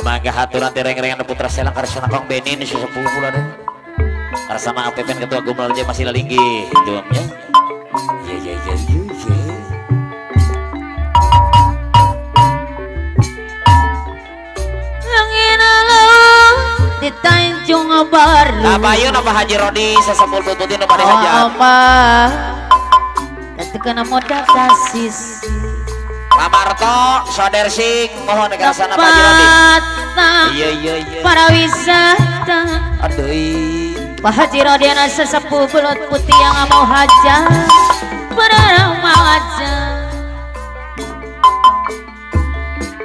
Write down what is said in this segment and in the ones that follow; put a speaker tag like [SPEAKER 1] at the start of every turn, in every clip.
[SPEAKER 1] Mangga haturan direng-rengan putra selang karsana kong benin sesepuh pula deh. Karsana APPN ketua gubernur aja masih lagi juamnya. Ya.
[SPEAKER 2] Angin lalu di Tanjung Baru.
[SPEAKER 1] Apa yun apa Haji Rodi sesepuh bututin apa deh aja.
[SPEAKER 2] Apa? Ketika modal kasis.
[SPEAKER 1] Lamarto, Saudara Sing, mohon negara sana Pak Haji Rodi. Iya.
[SPEAKER 2] Para wisata.
[SPEAKER 1] Aduh.
[SPEAKER 2] Pak Haji Rodi anak sesepuh belut putih yang mau hajat. Berama aja.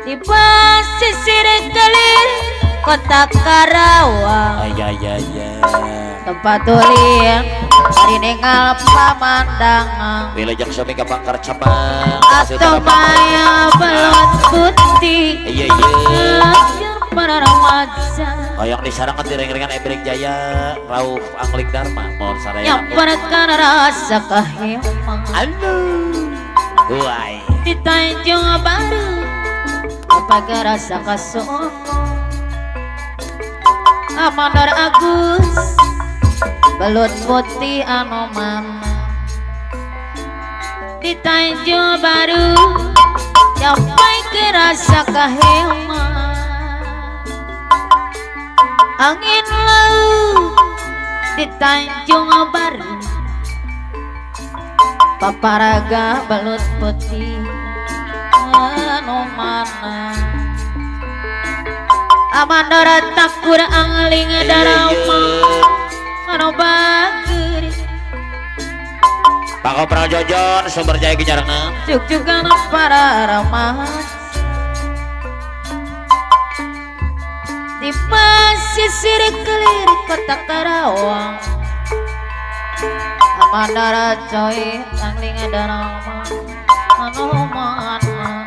[SPEAKER 2] Di pesisir kelir kota Karawang.
[SPEAKER 1] Ya.
[SPEAKER 2] Tempat tulian hari nengal pemandangan.
[SPEAKER 1] Wilujeng suami ke Bangkar Cabang.
[SPEAKER 2] Atau maya belut putih.
[SPEAKER 1] Iya.
[SPEAKER 2] Lanjut para remaja.
[SPEAKER 1] Yang disarangan direng-rengan Ebrik Jaya, Rauf Angling Dharma, mohon saraya.
[SPEAKER 2] Yang menekan rasa kehemang.
[SPEAKER 1] Aduh. Guai.
[SPEAKER 2] Di Tanjung Baru. Apa rasa kasong. Amandar Agus. Belut putih anu mana di Tanjung Baru sampai ke rasa kahemang. Angin laut di Tanjung Baru paparaga belut putih anu mana Amandara takur angling darama anu bager
[SPEAKER 1] Pak Kopral Jojon sumber jaya Gijarna
[SPEAKER 2] juga para remaja di pesisir kelir kota Karawang. Amandara coy angling darama anu mana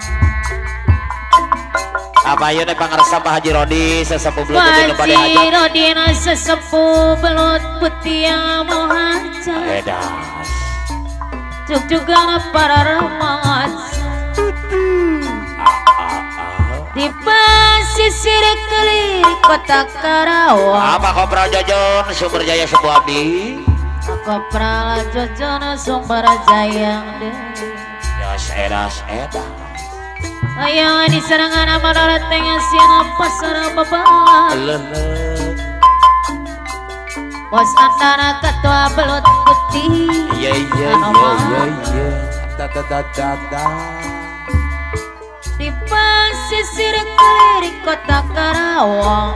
[SPEAKER 1] apa yun pangarsa Pak Haji Rodi sesepuh belut putih nu bade
[SPEAKER 2] Haji
[SPEAKER 1] hajat.
[SPEAKER 2] Rodi na sesepuh belut putih yang mau hajat.
[SPEAKER 1] Edas
[SPEAKER 2] Juga para remaja di pesisir kelir kota Karawang.
[SPEAKER 1] apa Kopral Jojon sumber jaya sebuah abdi
[SPEAKER 2] Kopral Jojon sumber jaya
[SPEAKER 1] edas
[SPEAKER 2] ayang di serangan Amandara tengah siana pasar babala bos antara ketua belut putih.
[SPEAKER 1] Iya
[SPEAKER 2] Di pesisir kelir kota Karawang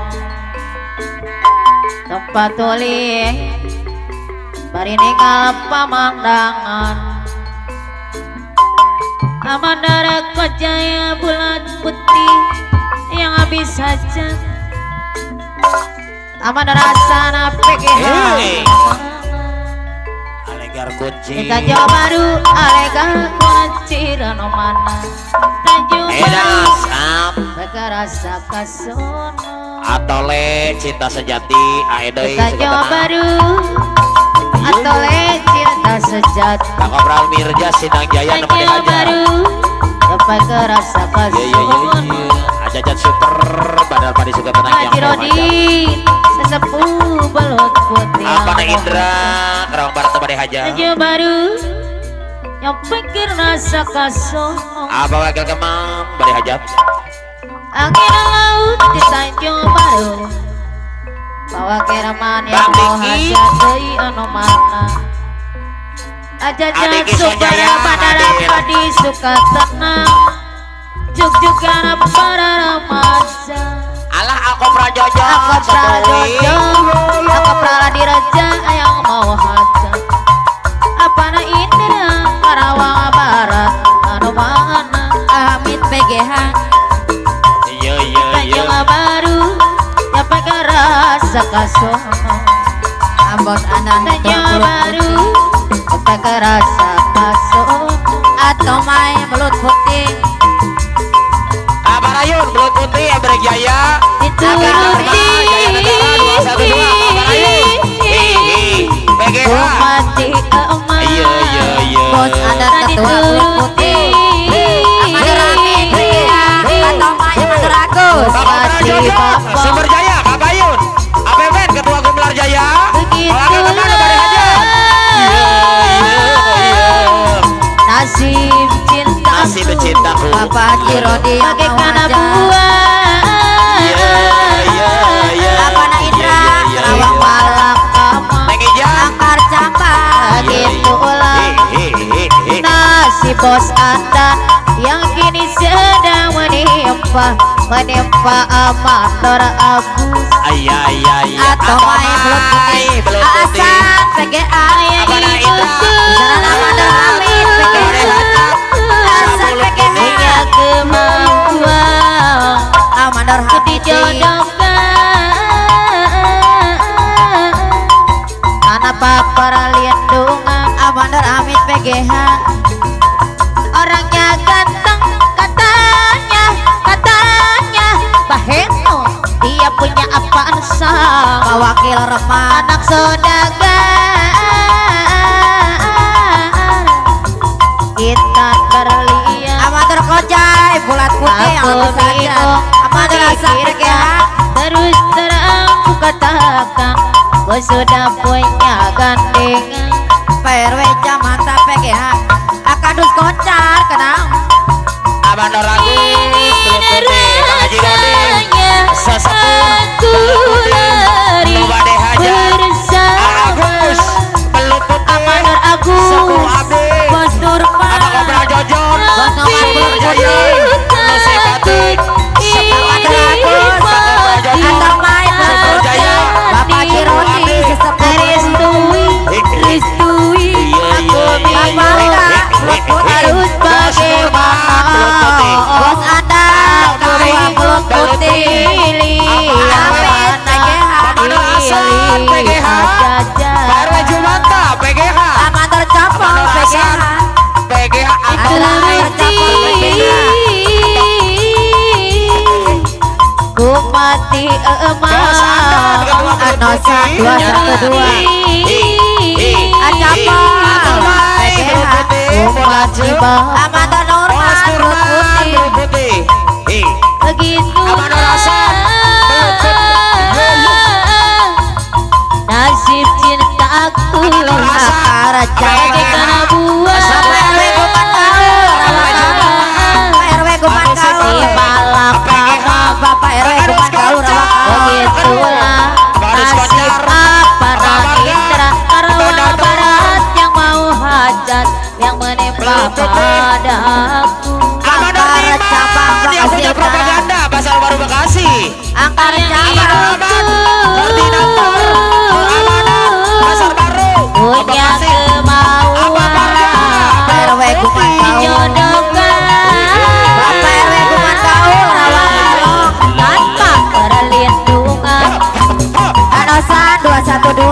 [SPEAKER 2] tempat tuli bari ninggal pemandangan Amandara Kojaya bulat putih yang habis saja Amandara sana PGH
[SPEAKER 1] Alegar kunci
[SPEAKER 2] di Tanjung Baru Alegar kunci rano mana Tanjung Baru Bekerasa kasono
[SPEAKER 1] Atole cinta sejati aedoi
[SPEAKER 2] Tanjung Baru Atole cinta sejati
[SPEAKER 1] Kang Kopral Mirja Sinang Jaya nu bade
[SPEAKER 2] Tanjung
[SPEAKER 1] hajat.
[SPEAKER 2] Baru sampai kerasa kasono
[SPEAKER 1] Ajajat super badal padi suka tenang yang
[SPEAKER 2] Haji Rodi sesepuh belut putih
[SPEAKER 1] apa na Indra Karawang Barat nu bade hajat.
[SPEAKER 2] Tanjung Baru yang pikir rasa kasono
[SPEAKER 1] Apa wakil kemam bade hajat.
[SPEAKER 2] angin laut di Tanjung Baru bawa kiraman yang mau hajat deui anu mana ajajat supaya bandara padi suka tenang juga para remaja
[SPEAKER 1] Alah aku prajojo
[SPEAKER 2] aku prajojo aku pradiraja yang mau hajat apa na Indra Karawang Barat anu mana Amit PGH Tanjung Baru sampai ke rasa kasono ambon anak Tanjung Baru sampai ke rasa kasono atau main belut putih
[SPEAKER 1] Abarayun belut putih Ebrik Jaya
[SPEAKER 2] dituruti
[SPEAKER 1] Jaya Negara 212 Abarayun PGH
[SPEAKER 2] Bapak Haji Rodi yang mau
[SPEAKER 3] bagaikan
[SPEAKER 2] aja.
[SPEAKER 3] buah
[SPEAKER 2] Apa na Indra Rawang Palak
[SPEAKER 1] Neng Ija.
[SPEAKER 2] Angkar Cambang
[SPEAKER 3] gitulah nasib bos Anda yang kini sedang menimpa amator Agus
[SPEAKER 2] atau main belut putih Asan PGA yang
[SPEAKER 1] Apa na Indra?
[SPEAKER 2] Misalnya Amator Hamid PGA Asan PGA
[SPEAKER 3] punya kemampuan
[SPEAKER 2] Amator Hamid
[SPEAKER 3] dijodohkan tanpa perlindungan
[SPEAKER 2] Amator Hamid PGH
[SPEAKER 3] orangnya ganteng katanya Baheno dia punya apaan sang
[SPEAKER 2] Pak Wakil Reman
[SPEAKER 3] anak saudagar kita berlian
[SPEAKER 2] Amator Kojai bulat putih yang
[SPEAKER 3] aku
[SPEAKER 2] lebih saja
[SPEAKER 3] bingung
[SPEAKER 2] Amator Asan PGH
[SPEAKER 3] memikirkan terus terang ku katakan gua sudah punya gandengan
[SPEAKER 2] PRW Jamanta PGH Akadus Kocar kenang
[SPEAKER 1] Abang Ragu belum putih Bang Haji Rodi
[SPEAKER 3] aku lari
[SPEAKER 1] Coba deh hajar Agus belum putih
[SPEAKER 3] Amanor
[SPEAKER 1] Sepuh
[SPEAKER 3] Agus
[SPEAKER 1] Abdi
[SPEAKER 3] Bos Nurman
[SPEAKER 1] Abang Kobra Jojon
[SPEAKER 2] Bos Nurman belum putih
[SPEAKER 1] Nusik Batik
[SPEAKER 2] Amator Agus Atau main belum putih Bapak Haji Rodi sesepuh
[SPEAKER 3] Ristui aku bingung harus bagaimana
[SPEAKER 2] Bos Anda Kedua belum putih Amin PGH
[SPEAKER 1] PRW Jumanta PGH
[SPEAKER 2] Amator Capol PGH
[SPEAKER 1] PGH aku
[SPEAKER 2] Amator Capol PGH
[SPEAKER 3] ku mati emas
[SPEAKER 2] Anosa 212 Acapol PGH
[SPEAKER 3] ku mati bang
[SPEAKER 2] Amator Nurman belum putih
[SPEAKER 3] begitu
[SPEAKER 1] Amanor Hasan
[SPEAKER 3] nasib cintaku
[SPEAKER 1] Amanor Hasan
[SPEAKER 3] bagaikan buah
[SPEAKER 2] PRW Guman Gaul PRW Guman Gaul
[SPEAKER 3] di Palapama
[SPEAKER 2] Bapak RW Guman Gaul
[SPEAKER 3] begitulah nasib apa Indra Karawang Barat yang mau hajat yang menimpa padaku
[SPEAKER 1] Amanor Niman yang punya propaganda Pasar Baru Bekasi
[SPEAKER 2] Angkar Cabang
[SPEAKER 1] Koordinator Amanor Pasar Baru
[SPEAKER 3] punya kemauan
[SPEAKER 2] PRW Guman Gaul
[SPEAKER 3] dijodohkan
[SPEAKER 2] Bapak RW Guman Gaul Rawang
[SPEAKER 3] tanpa perlindungan
[SPEAKER 2] Anosan 212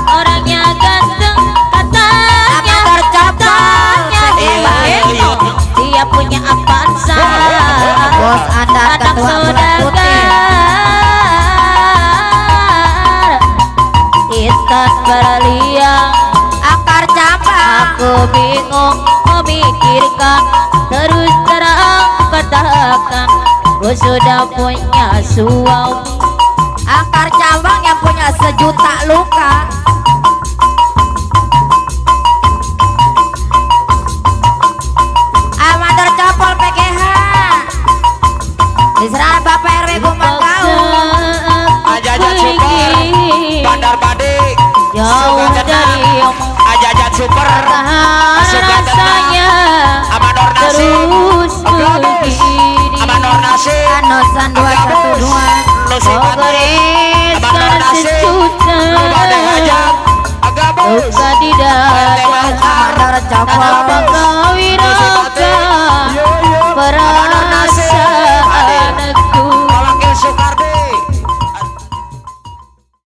[SPEAKER 3] orangnya ganteng katanya
[SPEAKER 2] Amator Cabang
[SPEAKER 3] Baheno dia punya apaan sang
[SPEAKER 2] Bos Anda
[SPEAKER 3] anak
[SPEAKER 2] ketua bulat putih
[SPEAKER 3] saudagar kita berlian
[SPEAKER 2] Angkar Cabang
[SPEAKER 3] aku bingung memikirkan terus terang katakan gue sudah punya suami
[SPEAKER 2] Angkar Cabang yang punya sejuta luka Amator Capol PGH diserah Bapak RW Guman Gaul
[SPEAKER 1] Ajajat Super Bandar Badi
[SPEAKER 3] jauh dari
[SPEAKER 1] Ajajat Super Suka tenang
[SPEAKER 3] rasanya
[SPEAKER 1] Amanor Nasi
[SPEAKER 3] terus begini
[SPEAKER 1] Amanor Nasi
[SPEAKER 2] Anosan 212
[SPEAKER 1] Nusi Batik Amanor Nasi Coba deh
[SPEAKER 3] sejuta
[SPEAKER 1] hajar Agabus
[SPEAKER 3] luka di dada
[SPEAKER 2] Amator Capol
[SPEAKER 3] tanpa